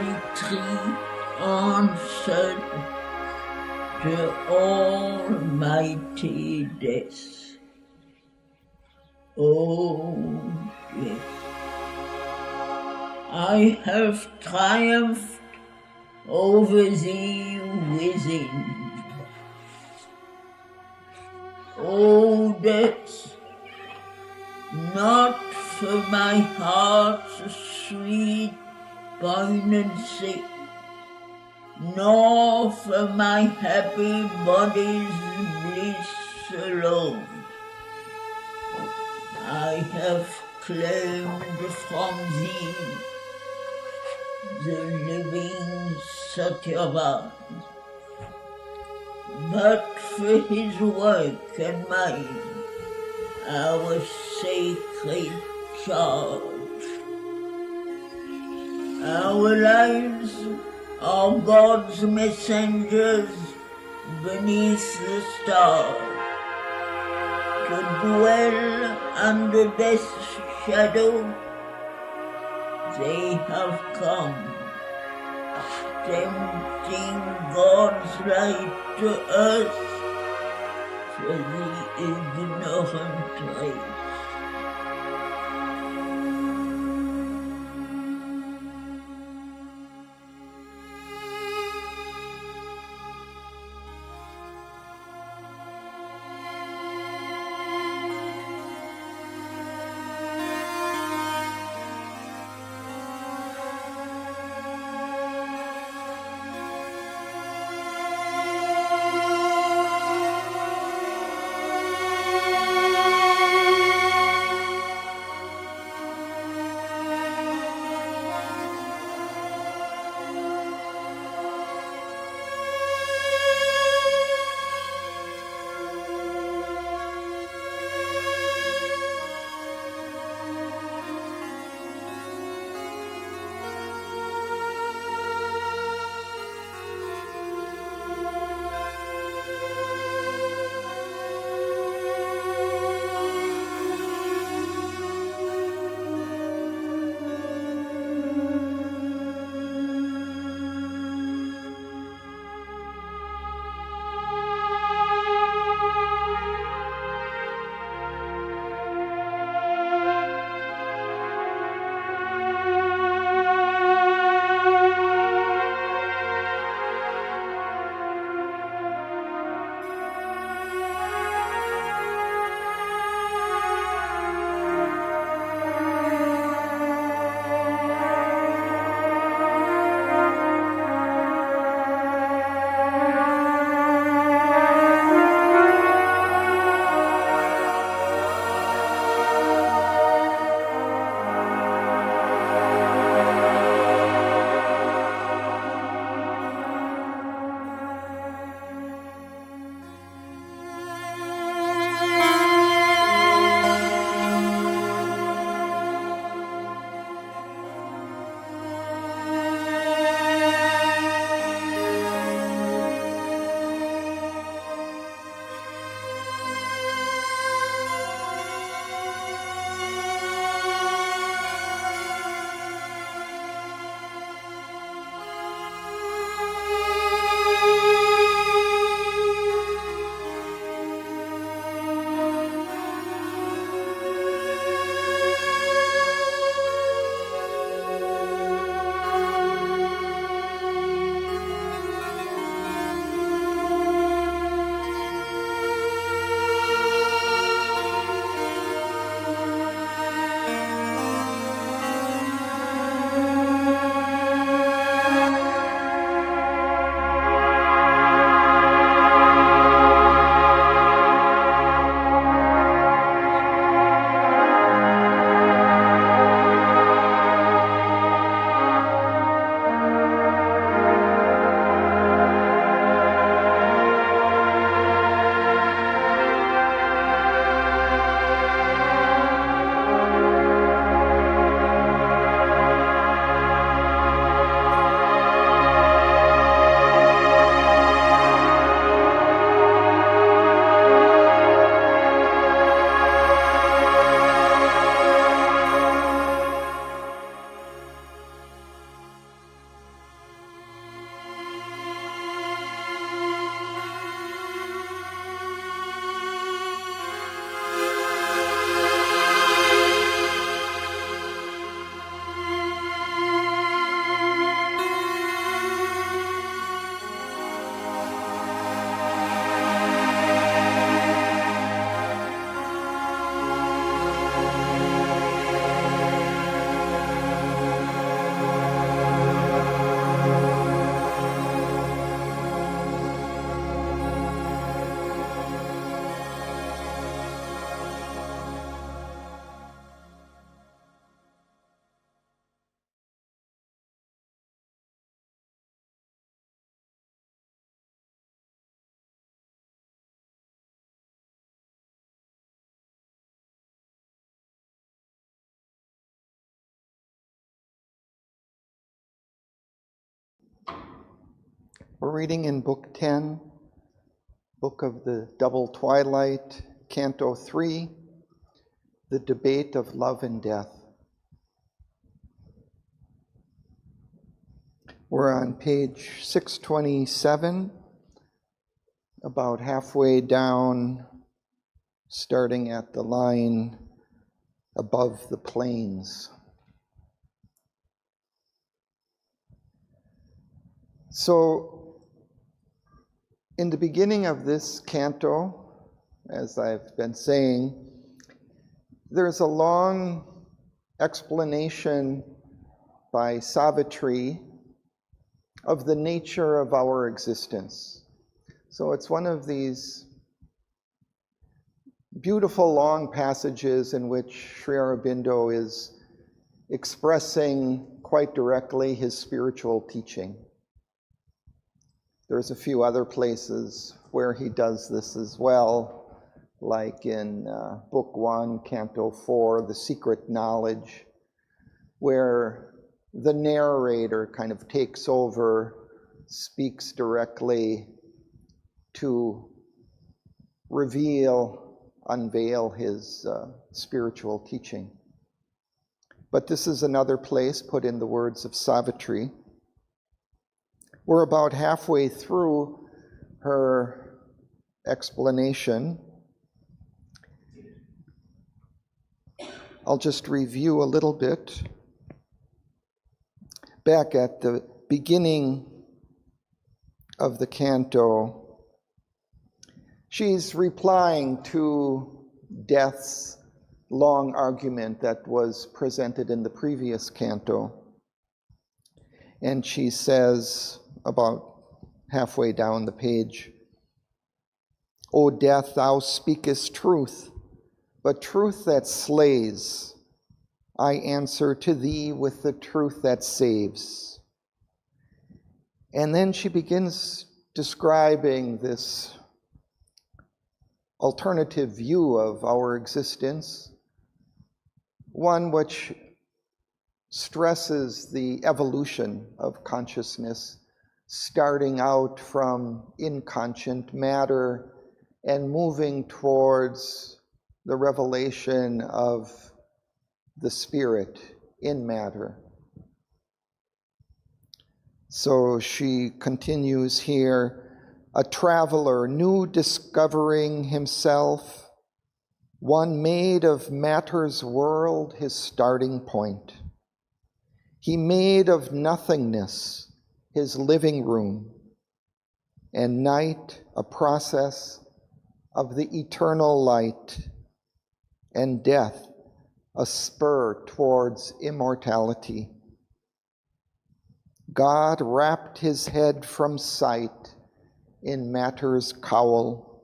Savitri answered to almighty death. Oh, death, I have triumphed over thee within. O death, not for my heart's sweet poignancy, nor for my happy body's bliss alone. I have claimed from thee the living Satyavan, but for his work and mine, our sacred charge. Our lives are God's messengers beneath the stars, to dwell under death's shadow. They have come, tempting God's light to earth for the ignorant race. We're reading in Book 10, Book of the Double Twilight, Canto 3, The Debate of Love and Death. We're on page 627, about halfway down, starting at the line above the plains. So, in the beginning of this canto, as I've been saying, there's a long explanation by Savitri of the nature of our existence. So it's one of these beautiful long passages in which Sri Aurobindo is expressing quite directly his spiritual teaching. There's a few other places where he does this as well, like in Book 1, Canto 4, The Secret Knowledge, where the narrator kind of takes over, speaks directly to unveil his spiritual teaching. But this is another place put in the words of Savitri. We're about halfway through her explanation. I'll just review a little bit. Back at the beginning of the canto, she's replying to Death's long argument that was presented in the previous canto. And she says, about halfway down the page, "O Death, thou speakest truth, but truth that slays. I answer to thee with the truth that saves." And then she begins describing this alternative view of our existence, one which stresses the evolution of consciousness, starting out from inconscient matter and moving towards the revelation of the spirit in matter. So she continues here, "A traveler new discovering himself, one made of matter's world his starting point. He made of nothingness his living room, and night a process of the eternal light, and death a spur towards immortality. God wrapped his head from sight in matter's cowl.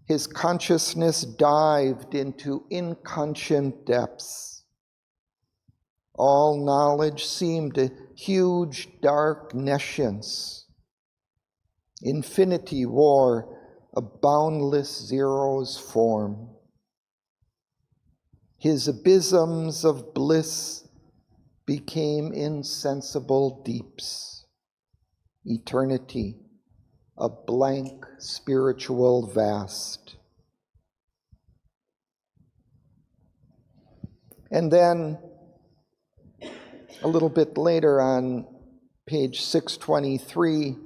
His consciousness dived into inconscient depths. All knowledge seemed a huge dark nescience. Infinity wore a boundless zero's form. His abysms of bliss became insensible deeps. Eternity, a blank spiritual vast." And then a little bit later on page 623,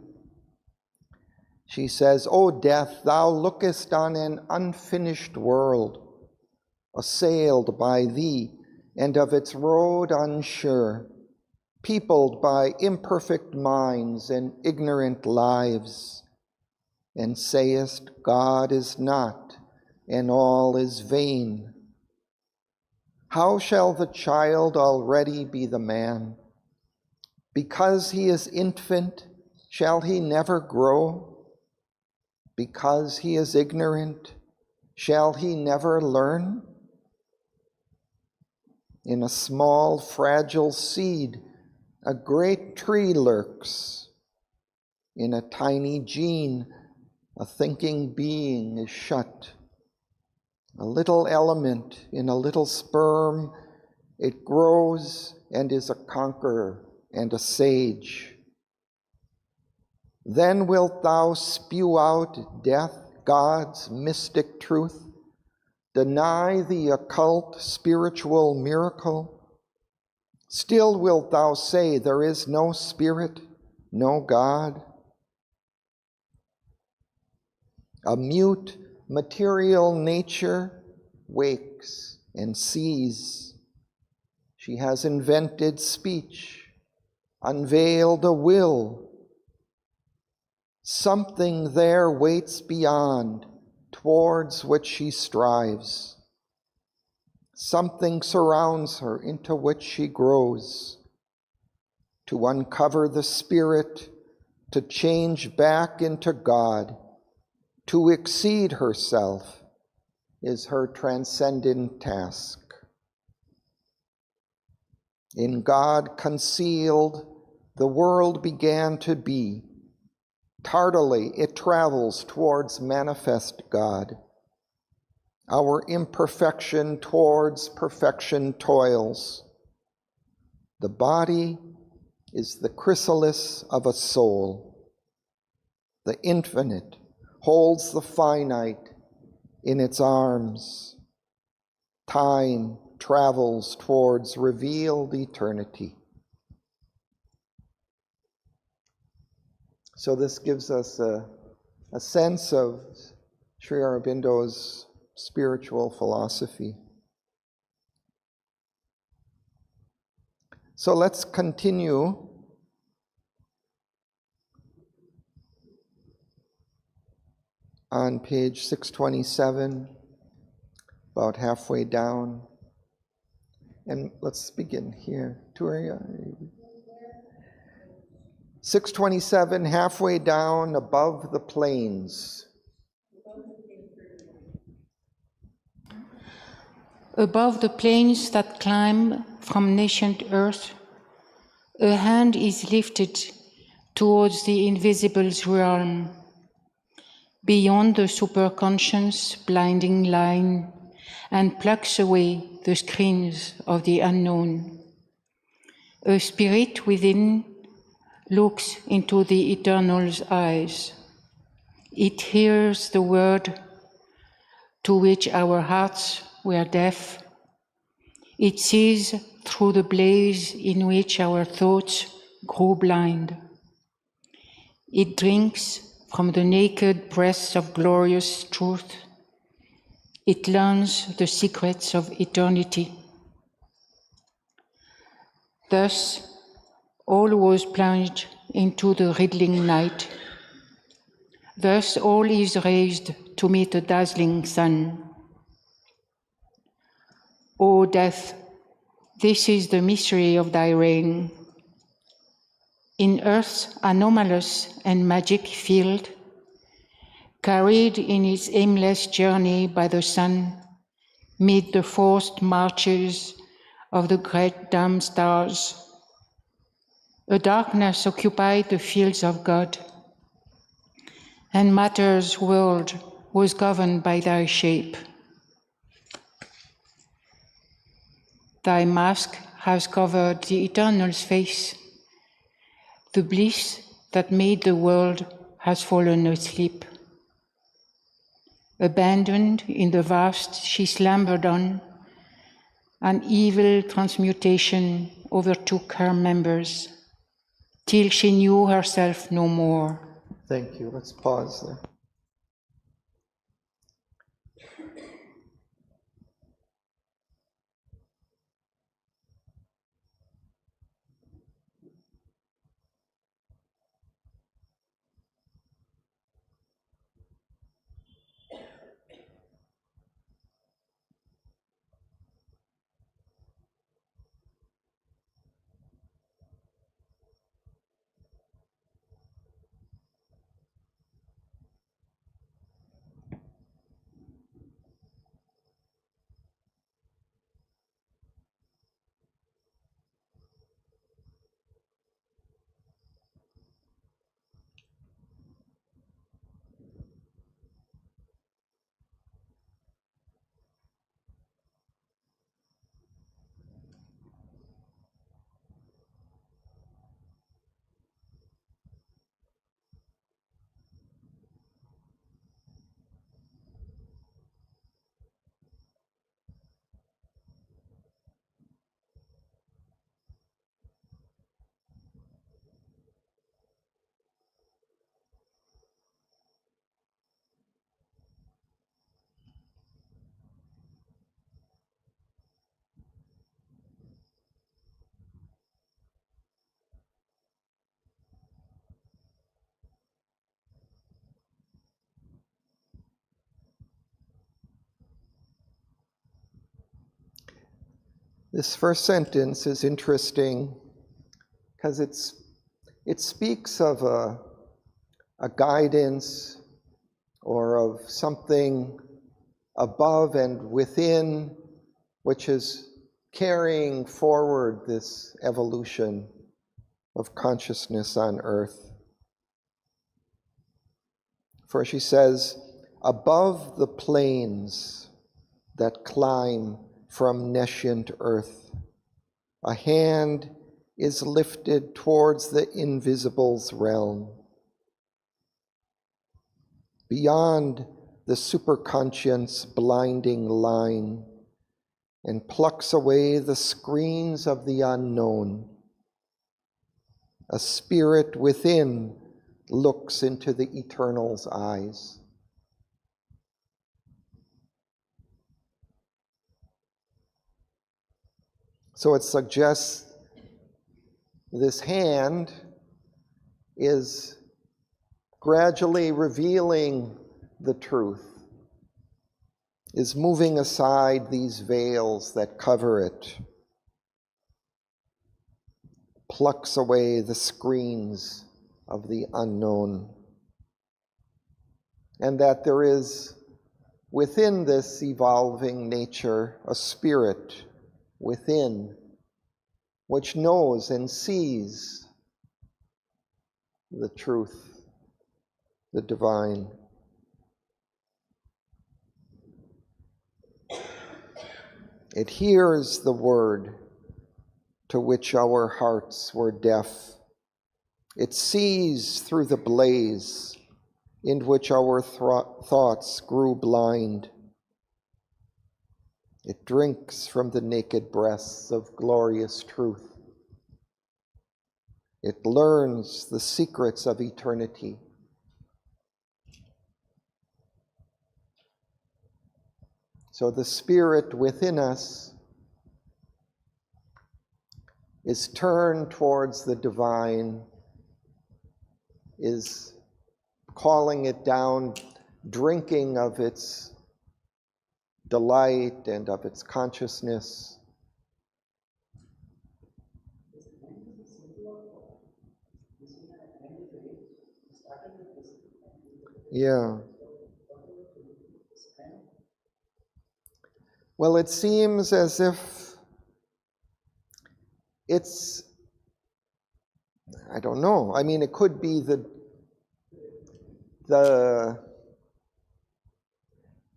she says, "O Death, thou lookest on an unfinished world, assailed by thee and of its road unsure, peopled by imperfect minds and ignorant lives, and sayest, God is not, and all is vain. How shall the child already be the man? Because he is infant, shall he never grow? Because he is ignorant, shall he never learn? In a small, fragile seed, a great tree lurks. In a tiny gene, a thinking being is shut. A little element in a little sperm, it grows and is a conqueror and a sage. Then wilt thou spew out death, God's mystic truth, deny the occult spiritual miracle? Still wilt thou say there is no spirit, no God? A mute material nature wakes and sees. She has invented speech, unveiled a will. Something there waits beyond, towards which she strives. Something surrounds her, into which she grows. To uncover the spirit, to change back into God, to exceed herself, is her transcendent task. In God concealed, the world began to be. Tardily, it travels towards manifest God. Our imperfection towards perfection toils. The body is the chrysalis of a soul. The infinite holds the finite in its arms. Time travels towards revealed eternity. So this gives us a sense of Sri Aurobindo's spiritual philosophy. So let's continue on page 627, about halfway down. And let's begin here. 627, halfway down above the plains. Above the plains that climb from nascent earth, a hand is lifted towards the invisible realm, beyond the superconscious blinding line, and plucks away the screens of the unknown. A spirit within looks into the Eternal's eyes. It hears the word to which our hearts were deaf. It sees through the blaze in which our thoughts grew blind. It drinks from the naked breast of glorious truth. It learns the secrets of eternity. Thus, all was plunged into the riddling night. Thus, all is raised to meet the dazzling sun. O death, this is the mystery of thy reign. In earth's anomalous and magic field, carried in its aimless journey by the sun, mid the forced marches of the great dumb stars, a darkness occupied the fields of God, and matter's world was governed by thy shape. Thy mask has covered the Eternal's face. The bliss that made the world has fallen asleep. Abandoned in the vast she slumbered on, an evil transmutation overtook her members, till she knew herself no more. Thank you. Let's pause there. This first sentence is interesting because it speaks of a guidance or of something above and within, which is carrying forward this evolution of consciousness on earth. For she says, above the plains that climb from nescient earth, a hand is lifted towards the invisible's realm. Beyond the superconscient's blinding line, and plucks away the screens of the unknown. A spirit within looks into the eternal's eyes. So it suggests this hand is gradually revealing the truth, is moving aside these veils that cover it, plucks away the screens of the unknown, and that there is within this evolving nature a spirit within which knows and sees the truth, the divine. It hears the word to which our hearts were deaf. It sees through the blaze in which our thoughts grew blind. It drinks from the naked breasts of glorious truth. It learns the secrets of eternity. So the spirit within us is turned towards the divine, is calling it down, drinking of its delight and of its consciousness. Yeah. Well, it seems as if it's, I don't know. I mean, it could be the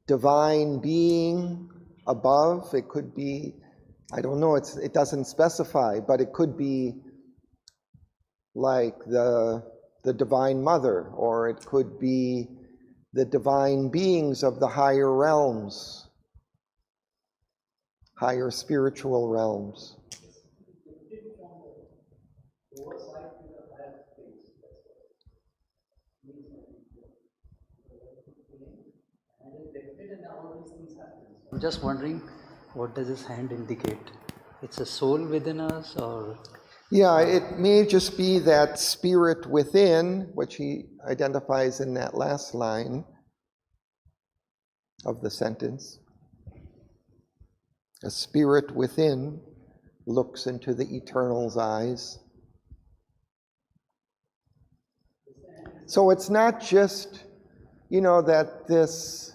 divine being above. It could be, I don't know, it doesn't specify, but it could be like the Divine Mother, or it could be the divine beings of the higher realms, higher spiritual realms. I'm just wondering, what does this hand indicate? It's a soul within us, or? Yeah, it may just be that spirit within, which he identifies in that last line of the sentence. A spirit within looks into the eternal's eyes. So it's not just, that this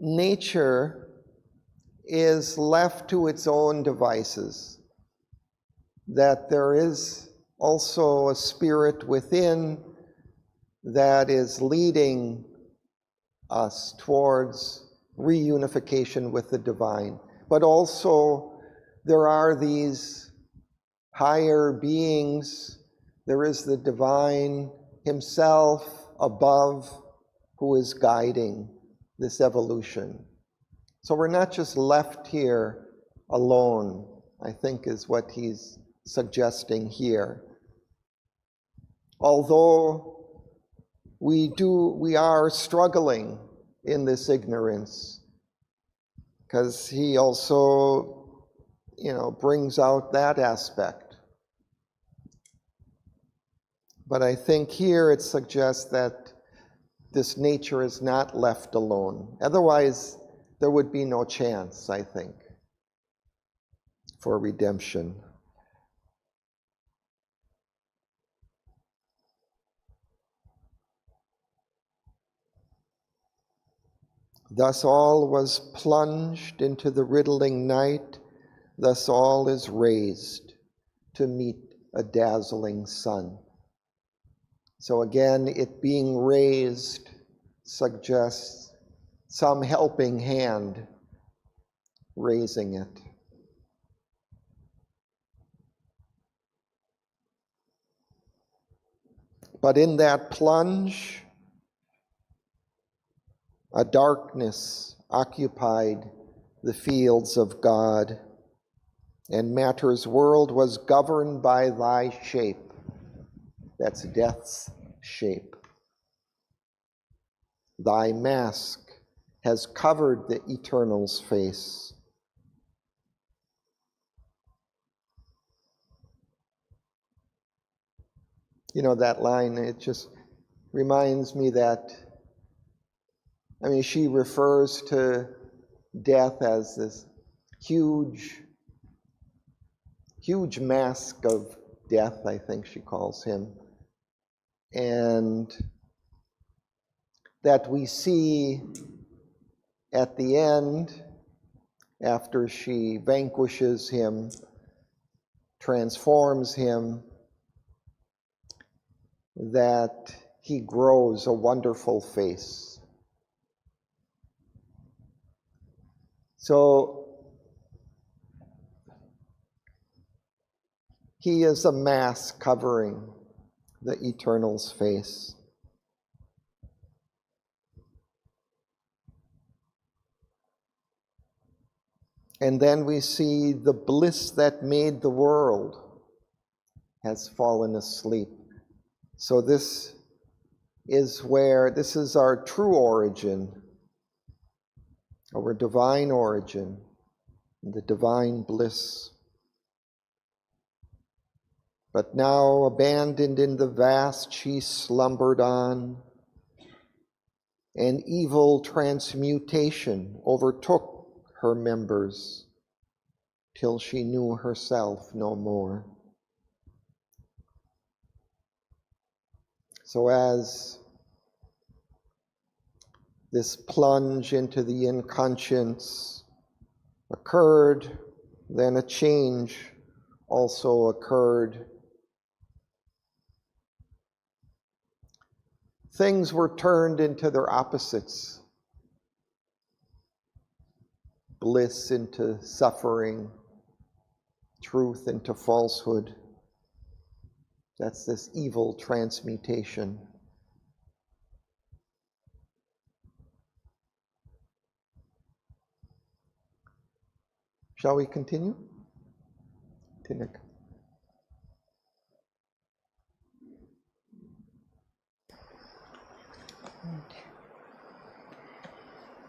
nature is left to its own devices, that there is also a spirit within that is leading us towards reunification with the divine. But also there are these higher beings. There is the divine himself above who is guiding this evolution. So we're not just left here alone, I think is what he's suggesting here. Although we are struggling in this ignorance, because he also, brings out that aspect. But I think here it suggests that this nature is not left alone. Otherwise, there would be no chance, I think. for redemption. Thus all was plunged into the riddling night, thus all is raised to meet a dazzling sun. So again, it being raised suggests some helping hand raising it. But in that plunge, a darkness occupied the fields of God, and matter's world was governed by thy shape. That's death's shape. Thy mask has covered the Eternal's face. You know, that line, it just reminds me that, she refers to death as this huge mask of death, I think she calls him. And that we see at the end, after she vanquishes him, transforms him, that he grows a wonderful face. So he is a mask covering the Eternal's face. And then we see the bliss that made the world has fallen asleep. So this is our true origin, our divine origin, the divine bliss. But now, abandoned in the vast, she slumbered on, and evil transmutation overtook her members till she knew herself no more. So as this plunge into the inconscience occurred, then a change also occurred. Things were turned into their opposites. Bliss into suffering, truth into falsehood. That's this evil transmutation. Shall we continue? Tinek.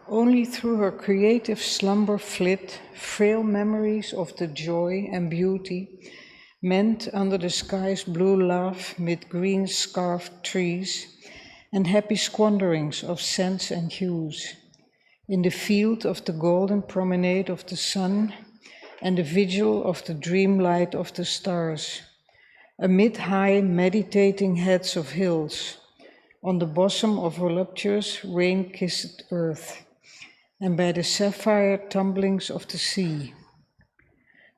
Only through her creative slumber flit frail memories of the joy and beauty meant under the sky's blue love mid green scarfed trees and happy squanderings of scents and hues, in the field of the golden promenade of the sun and the vigil of the dream light of the stars, amid high meditating heads of hills, on the bosom of voluptuous rain-kissed earth, and by the sapphire tumblings of the sea.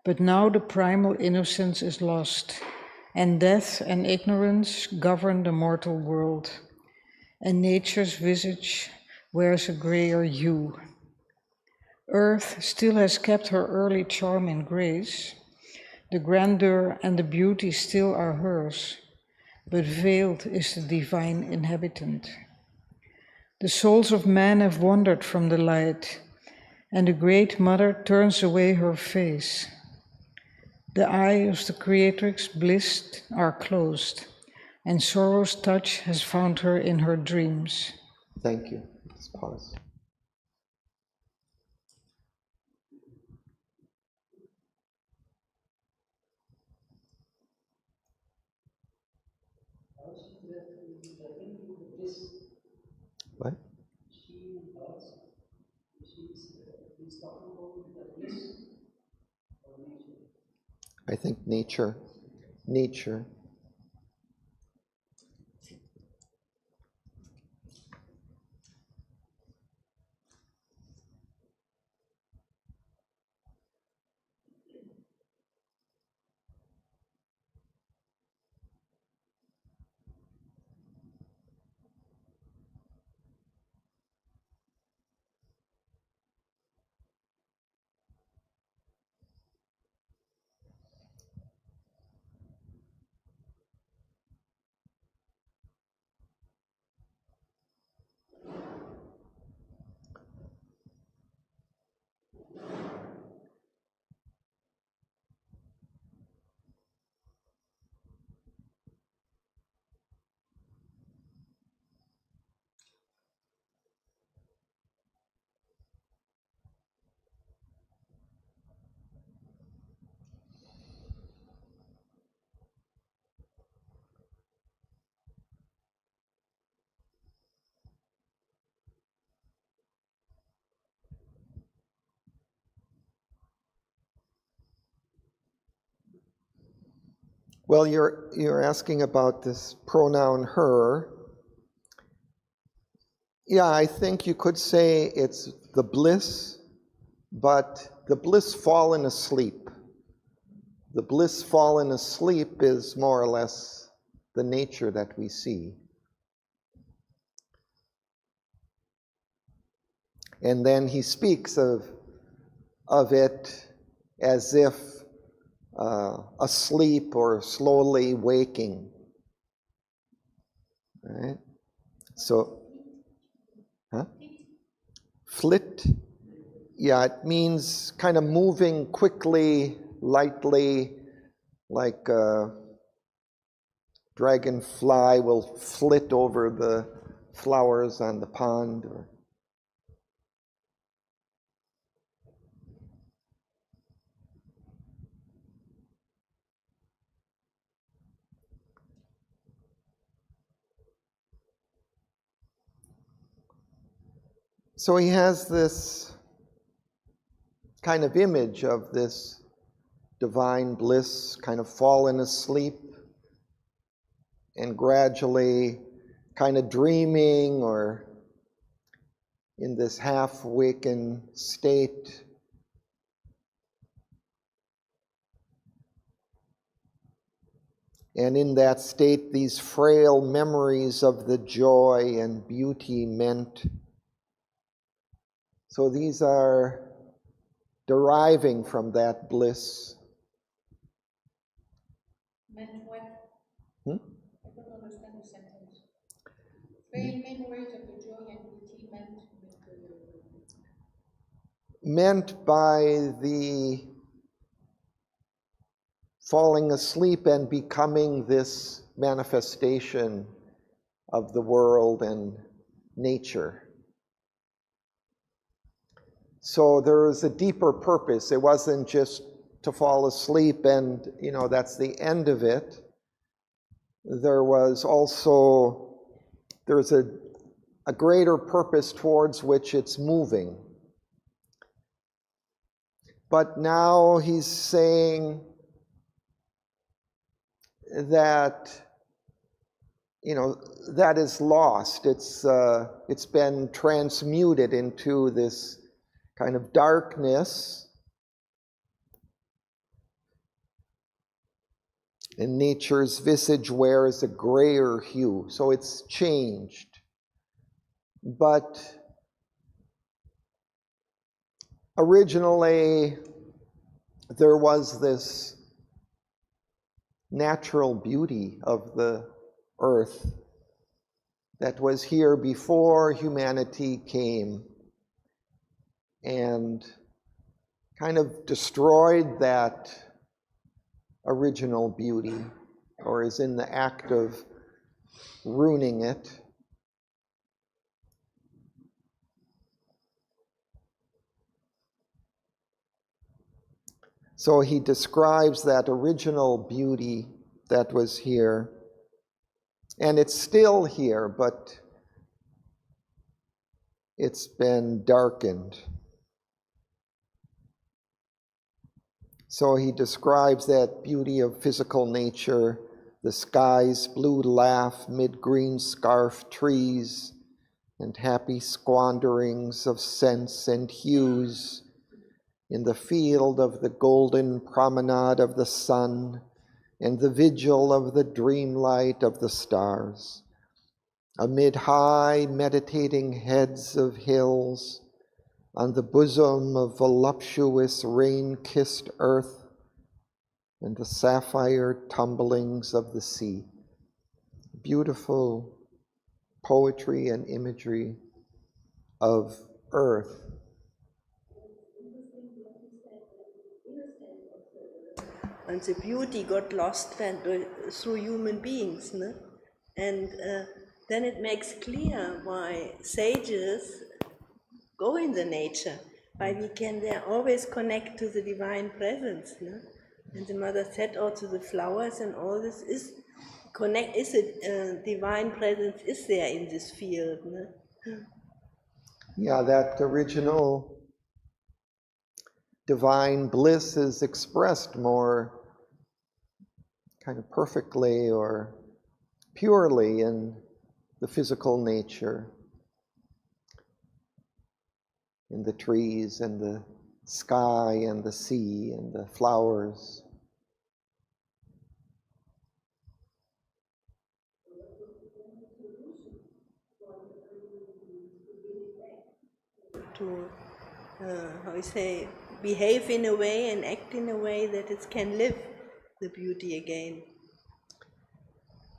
But now the primal innocence is lost, and death and ignorance govern the mortal world, and nature's visage wears a grayer hue. Earth still has kept her early charm and grace, the grandeur and the beauty still are hers, but veiled is the divine inhabitant. The souls of men have wandered from the light, and the Great Mother turns away her face. The eyes of the Creatrix bliss are closed, and sorrow's touch has found her in her dreams. Thank you. Let's pause. What? He's talking about the bliss or nature. I think nature. Nature. Well, you're asking about this pronoun her. Yeah, I think you could say it's the bliss, but the bliss fallen asleep. The bliss fallen asleep is more or less the nature that we see. And then he speaks of it as if asleep or slowly waking. Right? So, flit, yeah, it means kind of moving quickly, lightly, like a dragonfly will flit over the flowers on the pond. So he has this kind of image of this divine bliss kind of fallen asleep and gradually kind of dreaming or in this half-waken state. And in that state, these frail memories of the joy and beauty meant. So these are deriving from that bliss. Meant what? Hmm? I don't understand the sentence. Frail memories of the joy and beauty Meant by the falling asleep and becoming this manifestation of the world and nature. So there was a deeper purpose. It wasn't just to fall asleep and, that's the end of it. There's a greater purpose towards which it's moving. But now he's saying that, that is lost. It's been transmuted into this kind of darkness. And nature's visage wears a grayer hue, so it's changed. But originally, there was this natural beauty of the earth that was here before humanity came and kind of destroyed that original beauty, or is in the act of ruining it. So he describes that original beauty that was here, and it's still here, but it's been darkened. So he describes that beauty of physical nature, the sky's blue laugh mid green scarf trees, and happy squanderings of scents and hues in the field of the golden promenade of the sun and the vigil of the dreamlight of the stars, amid high meditating heads of hills, on the bosom of voluptuous rain-kissed earth and the sapphire tumblings of the sea. Beautiful poetry and imagery of earth. And the beauty got lost through human beings, no? And then it makes clear why sages go in the nature, why we can there always connect to the divine presence, no? And the mother said also the flowers and all this is divine presence is there in this field, no? Yeah, that original divine bliss is expressed more kind of perfectly or purely in the physical nature, in the trees and the sky and the sea and the flowers. To, behave in a way and act in a way that it can live the beauty again.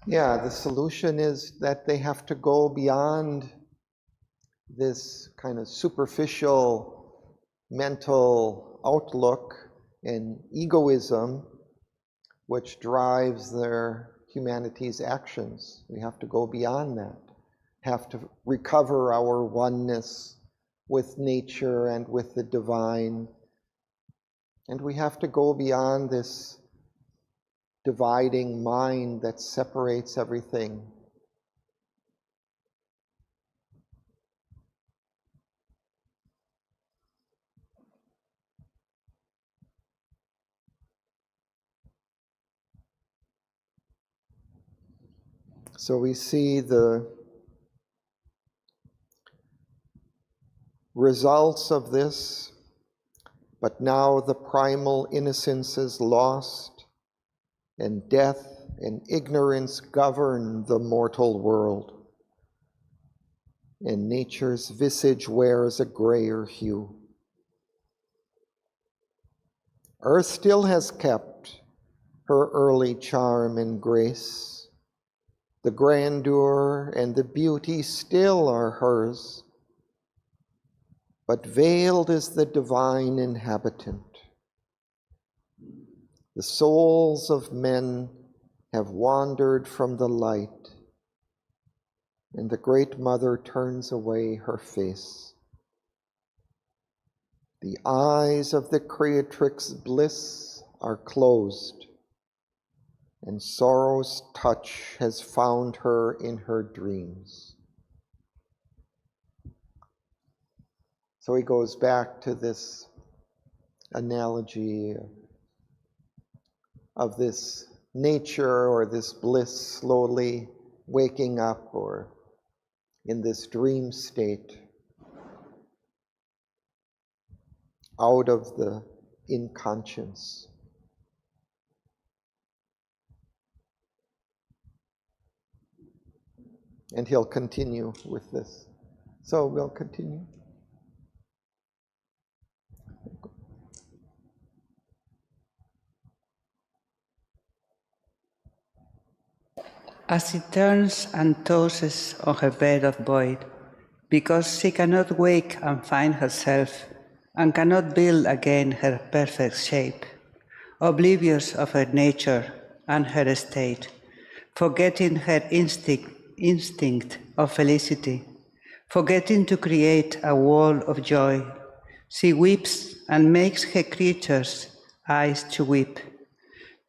Yeah, the solution is that they have to go beyond this kind of superficial mental outlook and egoism which drives their humanity's actions. We have to go beyond that, have to recover our oneness with nature and with the divine. And we have to go beyond this dividing mind that separates everything. So we see the results of this, but now the primal innocence is lost, and death and ignorance govern the mortal world, and nature's visage wears a grayer hue. Earth still has kept her early charm and grace. The grandeur and the beauty still are hers, but veiled is the divine inhabitant. The souls of men have wandered from the light, and the Great Mother turns away her face. The eyes of the creatrix bliss are closed, and sorrow's touch has found her in her dreams. So he goes back to this analogy of this nature or this bliss slowly waking up or in this dream state out of the inconscience. And he'll continue with this. So we'll continue. As she turns and tosses on her bed of void, because she cannot wake and find herself, and cannot build again her perfect shape, oblivious of her nature and her estate, forgetting her instinct of felicity, forgetting to create a wall of joy, she weeps and makes her creatures' eyes to weep,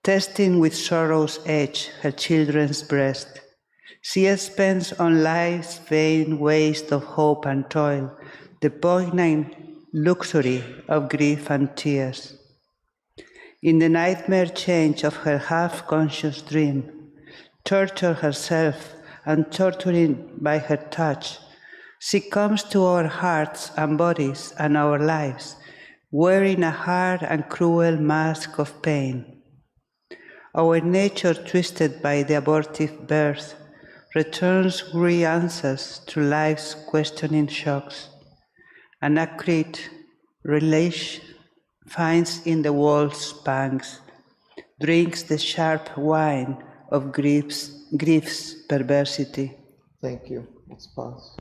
testing with sorrow's edge her children's breast. She spends on life's vain waste of hope and toil the poignant luxury of grief and tears. in the nightmare change of her half-conscious dream, torture herself and torturing by her touch, she comes to our hearts and bodies and our lives, wearing a hard and cruel mask of pain. Our nature, twisted by the abortive birth, returns weary answers to life's questioning shocks. An accurate relish finds in the world's pangs, drinks the sharp wine of grief's perversity. Thank you. Let's pause.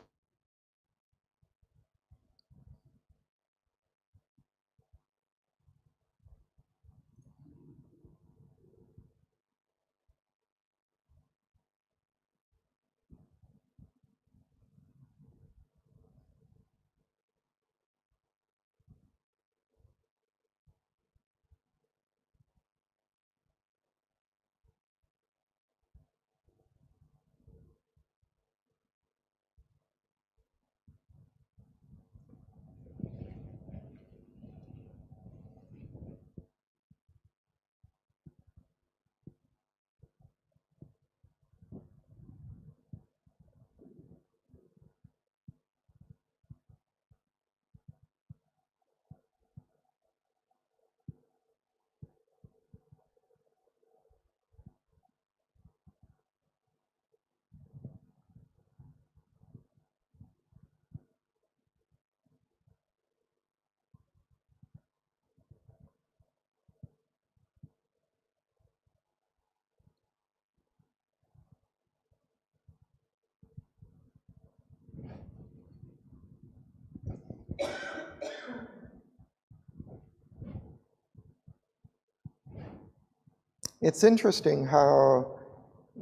It's interesting how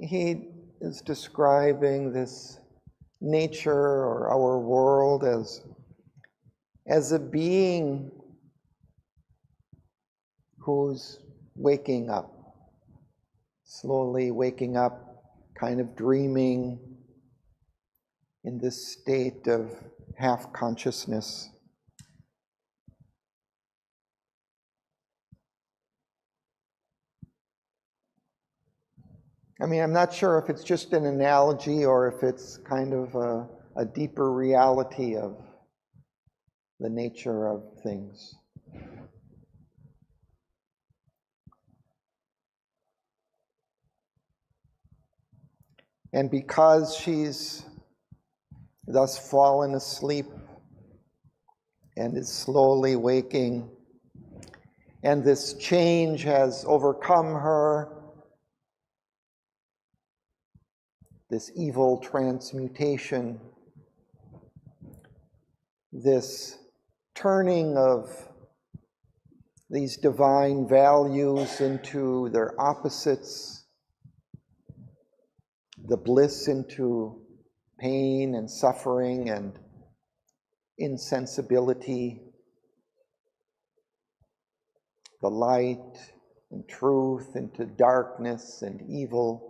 he is describing this nature or our world as a being who's waking up, slowly waking up, kind of dreaming in this state of half consciousness. I mean, I'm not sure if it's just an analogy or if it's kind of a deeper reality of the nature of things. And because she's thus fallen asleep and is slowly waking, and this change has overcome her, this evil transmutation, this turning of these divine values into their opposites, the bliss into pain and suffering and insensibility, the light and truth into darkness and evil.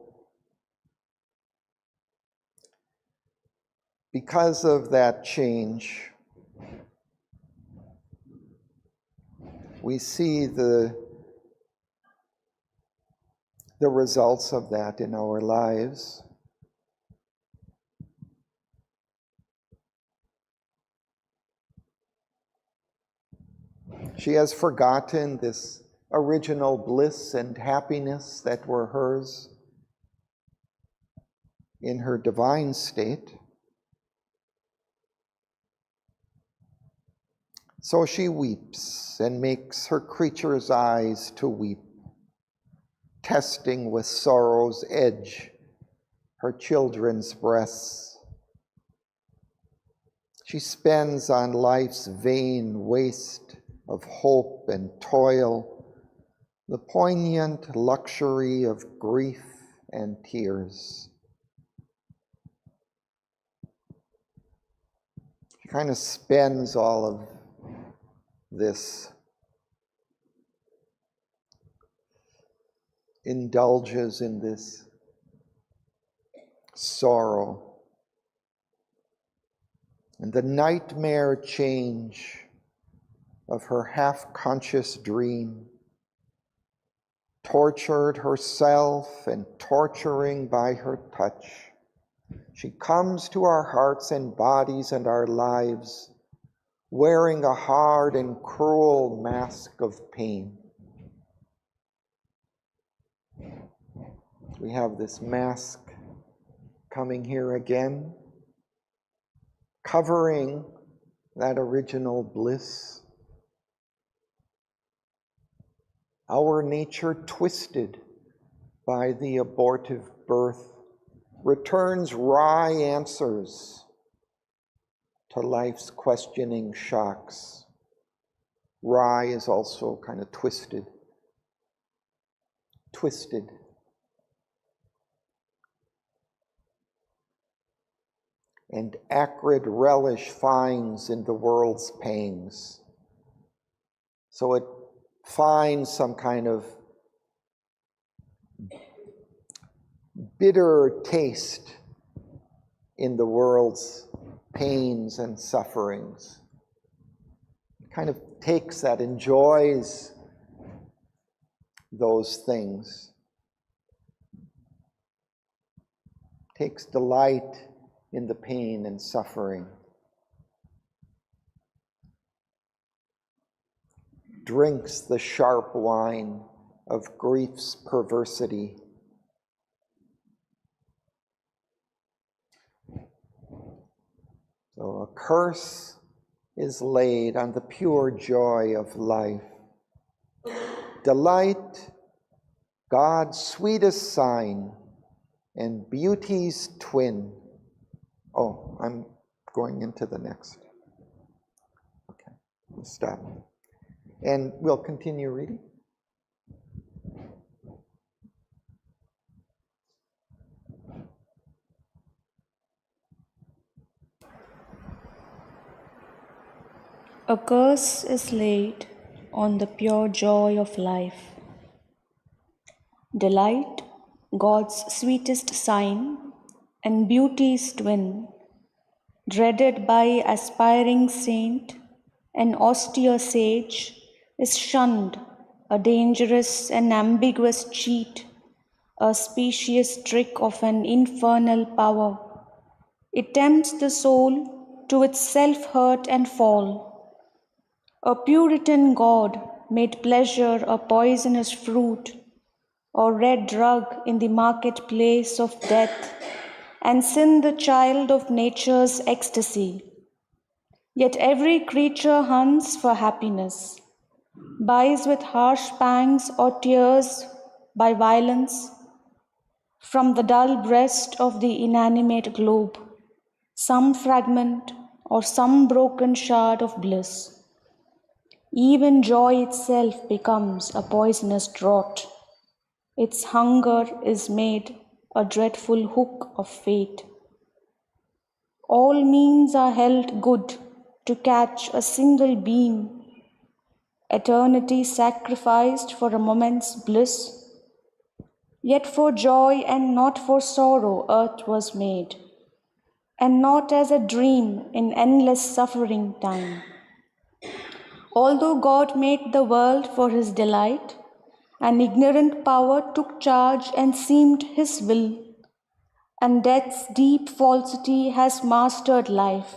Because of that change, we see the results of that in our lives. She has forgotten this original bliss and happiness that were hers in her divine state. So she weeps and makes her creature's eyes to weep, testing with sorrow's edge her children's breasts. She spends on life's vain waste of hope and toil the poignant luxury of grief and tears. She kind of spends all of this, indulges in this sorrow. And the nightmare change of her half-conscious dream tortured herself and torturing by her touch. She comes to our hearts and bodies and our lives, wearing a hard and cruel mask of pain. We have this mask coming here again, covering that original bliss. Our nature twisted by the abortive birth returns wry answers to life's questioning shocks. Wry is also kind of twisted. Twisted. And acrid relish finds in the world's pangs. So it finds some kind of bitter taste in the world's pains and sufferings. It kind of takes that, enjoys those things, takes delight in the pain and suffering, drinks the sharp wine of grief's perversity. So a curse is laid on the pure joy of life. Delight, God's sweetest sign, and beauty's twin. Oh, I'm going into the next. Okay, we'll stop. And we'll continue reading. A curse is laid on the pure joy of life. Delight, God's sweetest sign, and beauty's twin, dreaded by aspiring saint and austere sage, is shunned, a dangerous and ambiguous cheat, a specious trick of an infernal power. It tempts the soul to its self-hurt and fall. A Puritan god made pleasure a poisonous fruit, or red drug in the marketplace of death, and sin the child of nature's ecstasy. Yet every creature hunts for happiness, buys with harsh pangs or tears by violence from the dull breast of the inanimate globe, some fragment or some broken shard of bliss. Even joy itself becomes a poisonous draught. Its hunger is made a dreadful hook of fate. All means are held good to catch a single beam, eternity sacrificed for a moment's bliss. Yet for joy and not for sorrow earth was made, and not as a dream in endless suffering time. Although God made the world for his delight, an ignorant power took charge and seemed his will, and death's deep falsity has mastered life.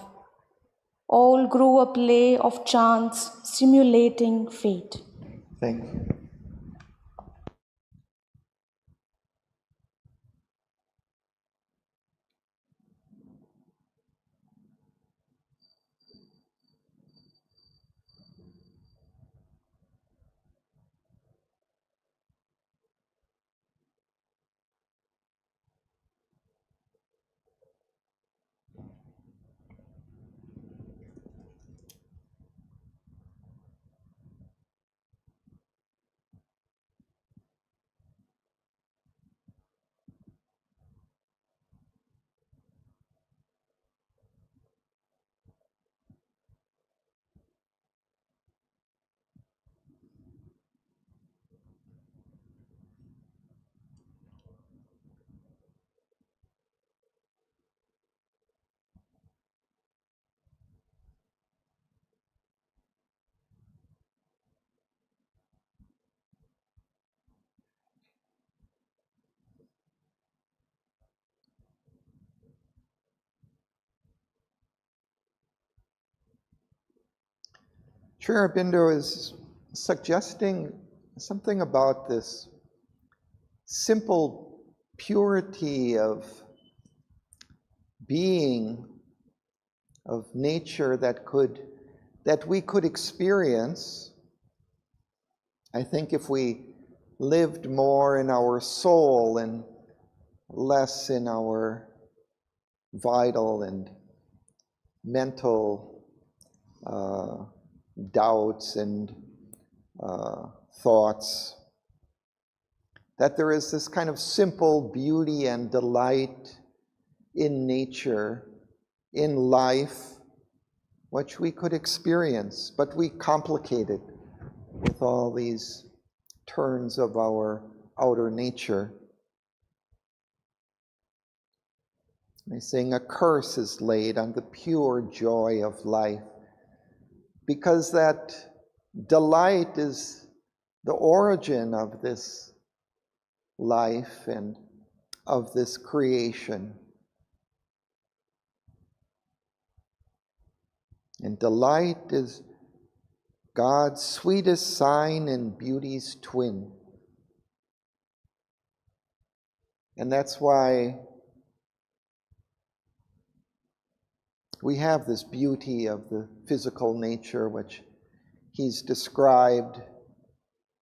All grew a play of chance simulating fate. Thank you. Sri Aurobindo is suggesting something about this simple purity of being, of nature that we could experience. I think if we lived more in our soul and less in our vital and mental doubts and thoughts, that there is this kind of simple beauty and delight in nature, in life, which we could experience, but we complicate it with all these turns of our outer nature. They sing, a curse is laid on the pure joy of life, because that delight is the origin of this life and of this creation. And delight is God's sweetest sign and beauty's twin. And that's why we have this beauty of the physical nature which he's described.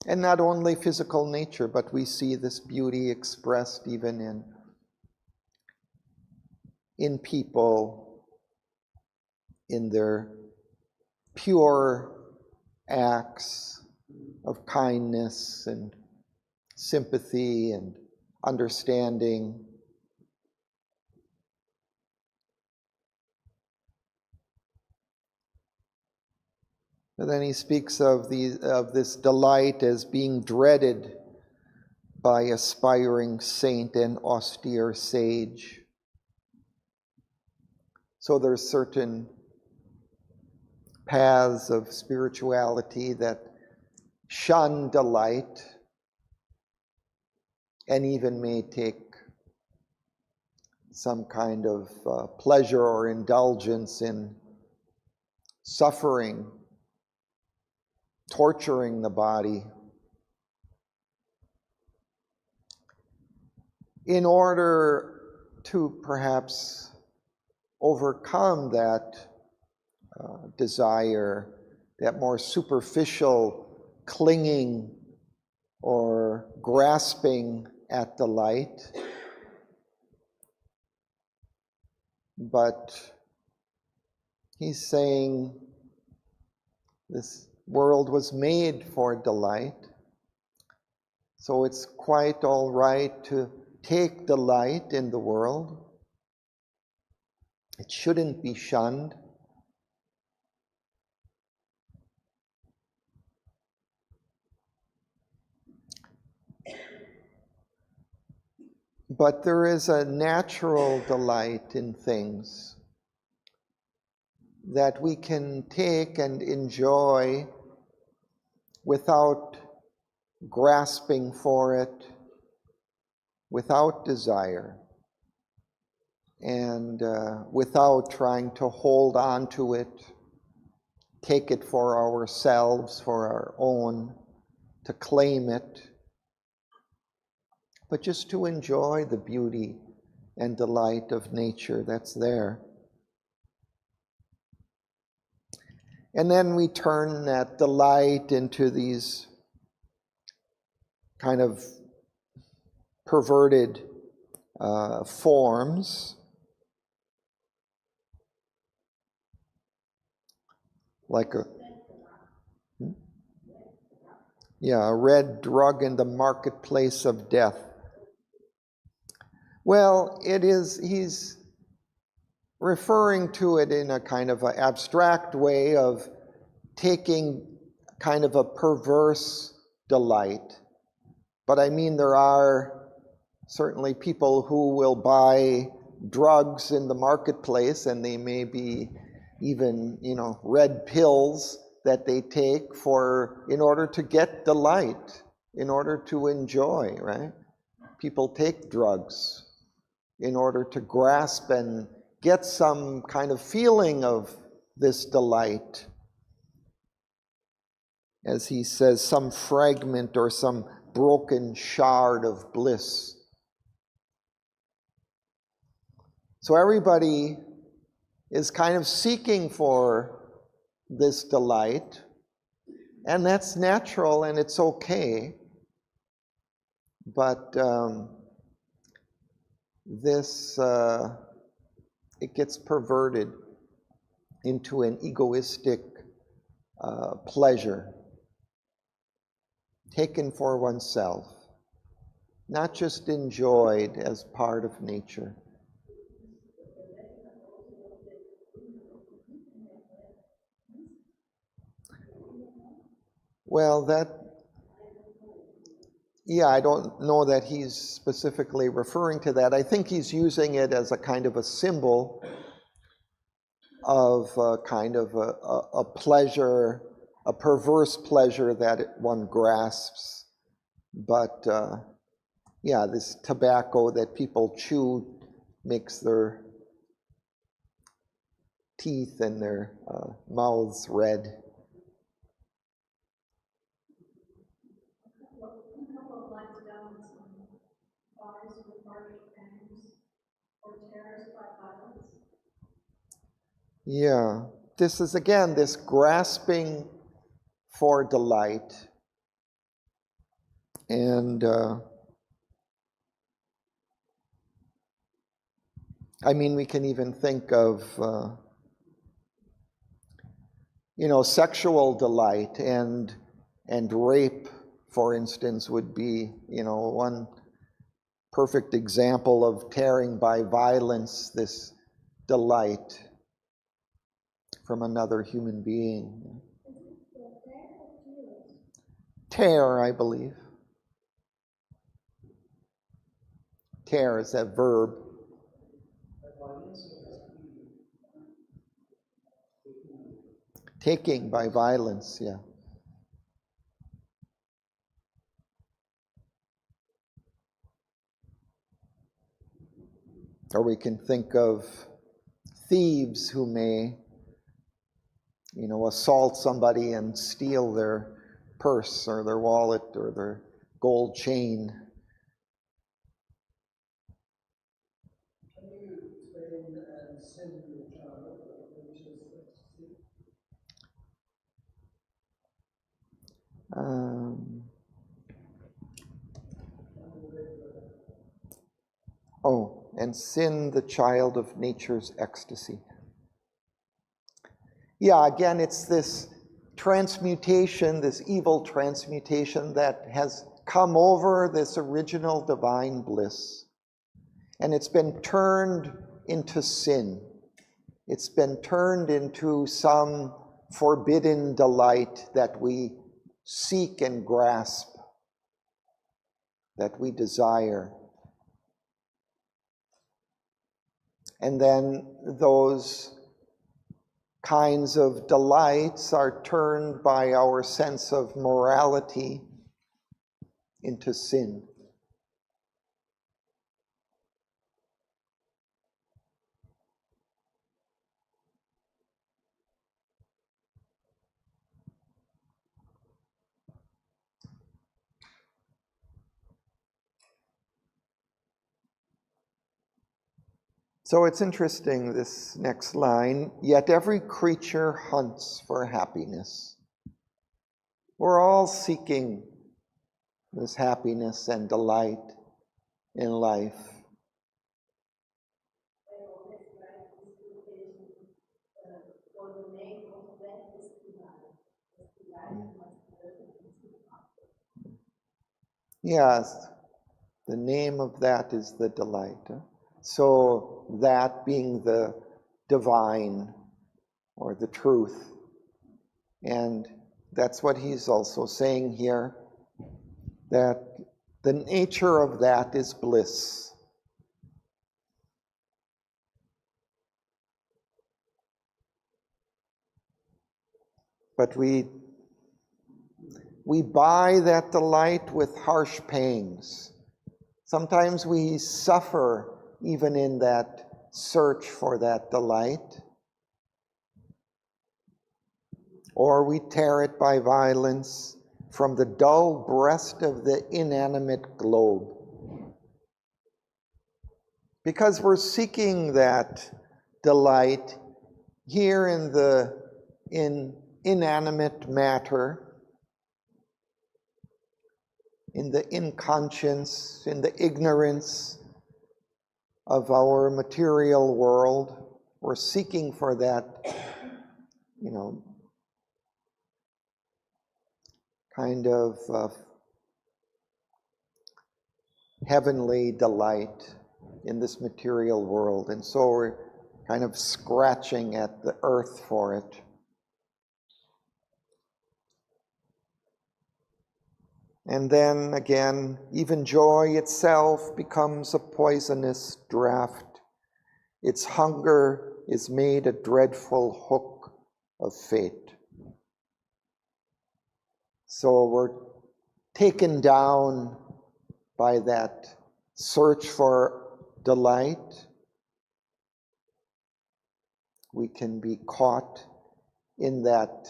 And not only physical nature, but we see this beauty expressed even in people, in their pure acts of kindness and sympathy and understanding. But then he speaks of this delight as being dreaded by aspiring saint and austere sage. So there's certain paths of spirituality that shun delight and even may take some kind of pleasure or indulgence in suffering, torturing the body, in order to perhaps overcome that desire, that more superficial clinging or grasping at delight. But he's saying this world was made for delight, so it's quite all right to take delight in the world. It shouldn't be shunned. But there is a natural delight in things that we can take and enjoy without grasping for it, without desire, and without trying to hold on to it, take it for ourselves, for our own, to claim it, but just to enjoy the beauty and delight of nature that's there. And then we turn that delight into these kind of perverted forms, like a red drug in the marketplace of death. Well, he's referring to it in a kind of an abstract way of taking kind of a perverse delight. But I mean, there are certainly people who will buy drugs in the marketplace, and they may be even, red pills that they take in order to get delight, in order to enjoy, right? People take drugs in order to grasp and get some kind of feeling of this delight. as he says, some fragment or some broken shard of bliss. So everybody is kind of seeking for this delight, and that's natural and it's okay. But it gets perverted into an egoistic pleasure, taken for oneself, not just enjoyed as part of nature. Well, I don't know that he's specifically referring to that. I think he's using it as a kind of a symbol of a kind of a pleasure, a perverse pleasure that one grasps. But this tobacco that people chew makes their teeth and their mouths red. Yeah, this is again this grasping for delight. And we can even think of sexual delight and rape, for instance, would be one perfect example of tearing by violence this delight from another human being. Tear, I believe. Tear is that verb. Taking by violence, yeah. Or we can think of thieves who may, assault somebody and steal their purse or their wallet or their gold chain. And sin, the child of nature's ecstasy. Yeah, again, it's this transmutation, this evil transmutation that has come over this original divine bliss. And it's been turned into sin. It's been turned into some forbidden delight that we seek and grasp, that we desire. And then those kinds of delights are turned by our sense of morality into sin. So it's interesting, this next line, yet every creature hunts for happiness. We're all seeking this happiness and delight in life. Yes, the name of that is the delight. So that being the divine or the truth. And that's what he's also saying here, that the nature of that is bliss. But we buy that delight with harsh pangs. Sometimes we suffer even in that search for that delight. or we tear it by violence from the dull breast of the inanimate globe. Because we're seeking that delight here in inanimate matter, in the inconscience, in the ignorance of our material world. We're seeking for that, kind of heavenly delight in this material world. And so we're kind of scratching at the earth for it. And then again, even joy itself becomes a poisonous draught. Its hunger is made a dreadful hook of fate. So we're taken down by that search for delight. We can be caught in that,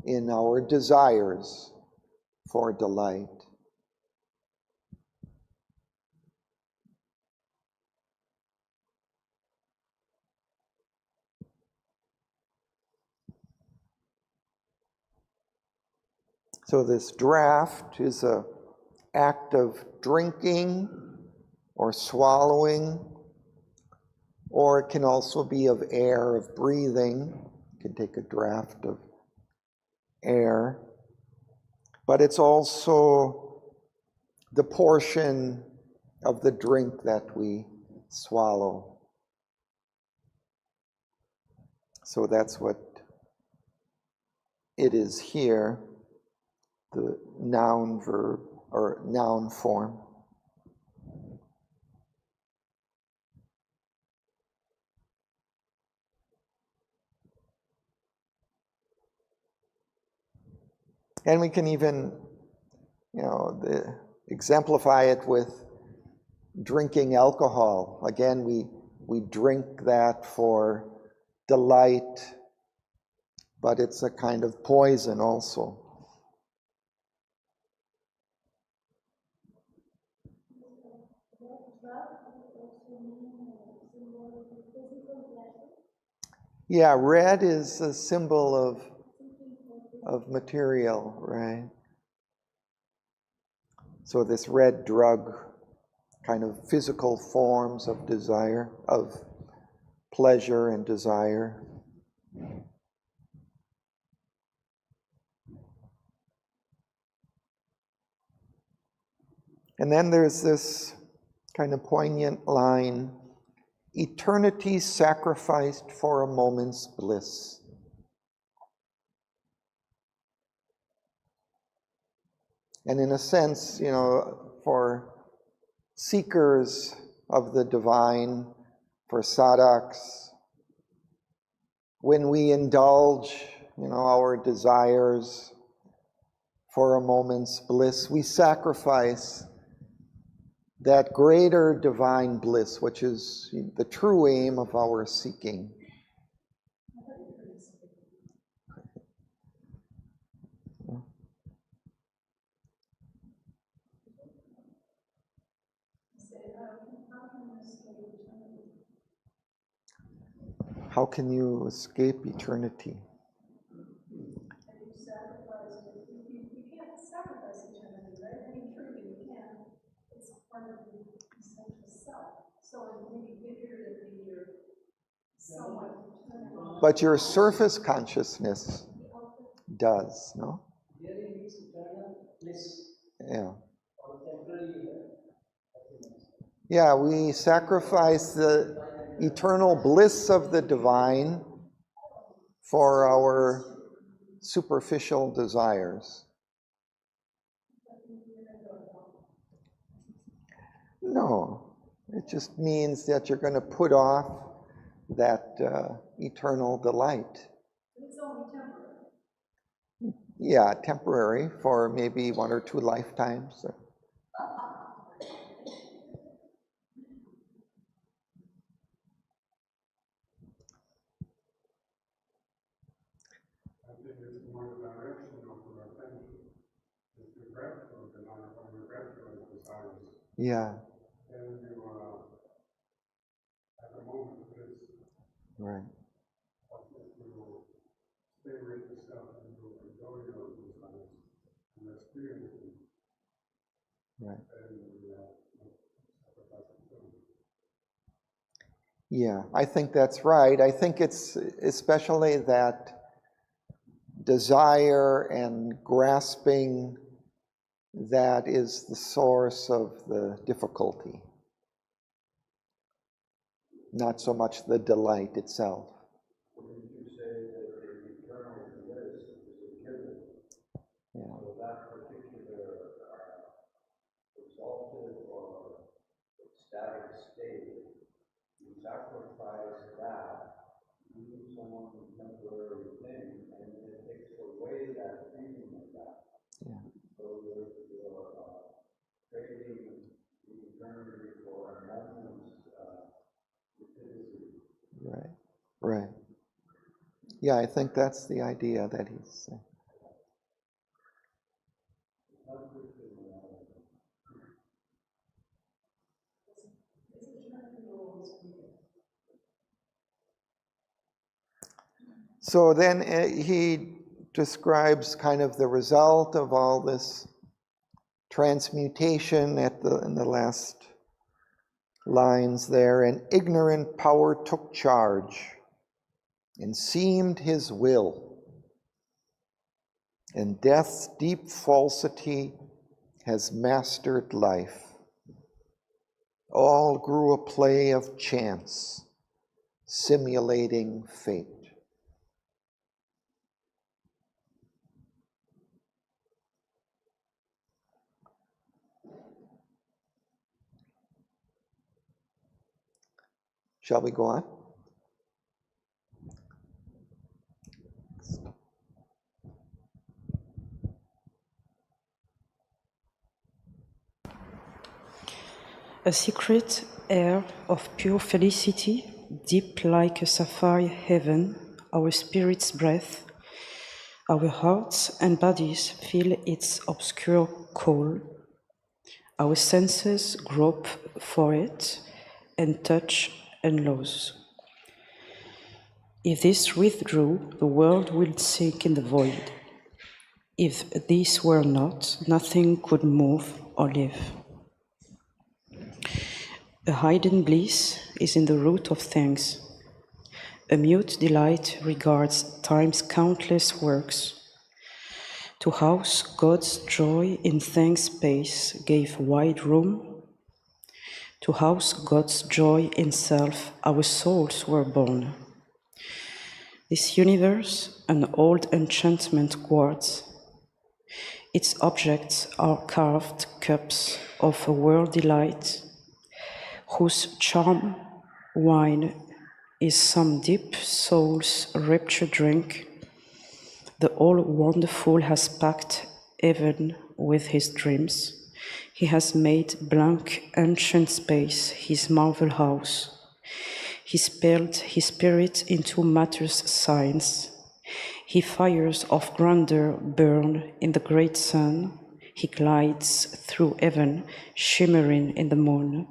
in our desires for delight. So this draught is an act of drinking or swallowing, or it can also be of air, of breathing. You can take a draught of air. But it's also the portion of the drink that we swallow. So that's what it is here, the noun verb or noun form. And we can even, exemplify it with drinking alcohol. Again, we drink that for delight, but it's a kind of poison also. Yeah, red is a symbol of material, right? So this red drug, kind of physical forms of desire, of pleasure and desire. And then there's this kind of poignant line, eternity sacrificed for a moment's bliss. And in a sense, for seekers of the divine, for sadhaks, when we indulge, our desires for a moment's bliss, we sacrifice that greater divine bliss, which is the true aim of our seeking. How can you escape eternity? But your surface consciousness does, no? Yeah. Yeah, we sacrifice the eternal bliss of the divine for our superficial desires. No, it just means that you're going to put off that eternal delight. It's only temporary. Yeah, temporary for maybe 1 or 2 lifetimes. Yeah. Right. Right. Yeah, I think that's right. I think it's especially that desire and grasping that is the source of the difficulty, not so much the delight itself. Yeah. Yeah. Right. Right. Yeah, I think that's the idea that he's saying. So then he describes kind of the result of all this transmutation in the last lines there. An ignorant power took charge and seemed his will, and death's deep falsity has mastered life. All grew a play of chance, simulating fate. Shall we go on? A secret air of pure felicity, deep like a sapphire heaven, our spirit's breath, our hearts and bodies feel its obscure call. Our senses grope for it and touch and lose. If this withdrew, the world would sink in the void. If this were not, nothing could move or live. A hidden bliss is in the root of things. A mute delight regards time's countless works. To house God's joy in thanks space gave wide room. To house God's joy in self, our souls were born. This universe, an old enchantment guards. Its objects are carved cups of a world delight, whose charm, wine, is some deep soul's rapture drink. The all-wonderful has packed heaven with his dreams. He has made blank ancient space his marvel house. He spelled his spirit into matter's signs. He fires of grandeur burn in the great sun. He glides through heaven, shimmering in the moon.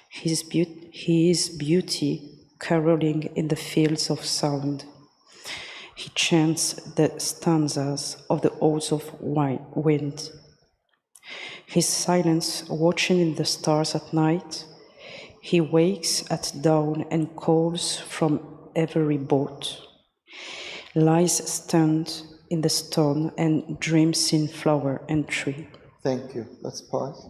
His beauty, caroling in the fields of sound. He chants the stanzas of the odes of wind. His silence, watching in the stars at night. He wakes at dawn and calls from every boat. Lies stunned in the stone and dreams in flower and tree. Thank you. Let's pause.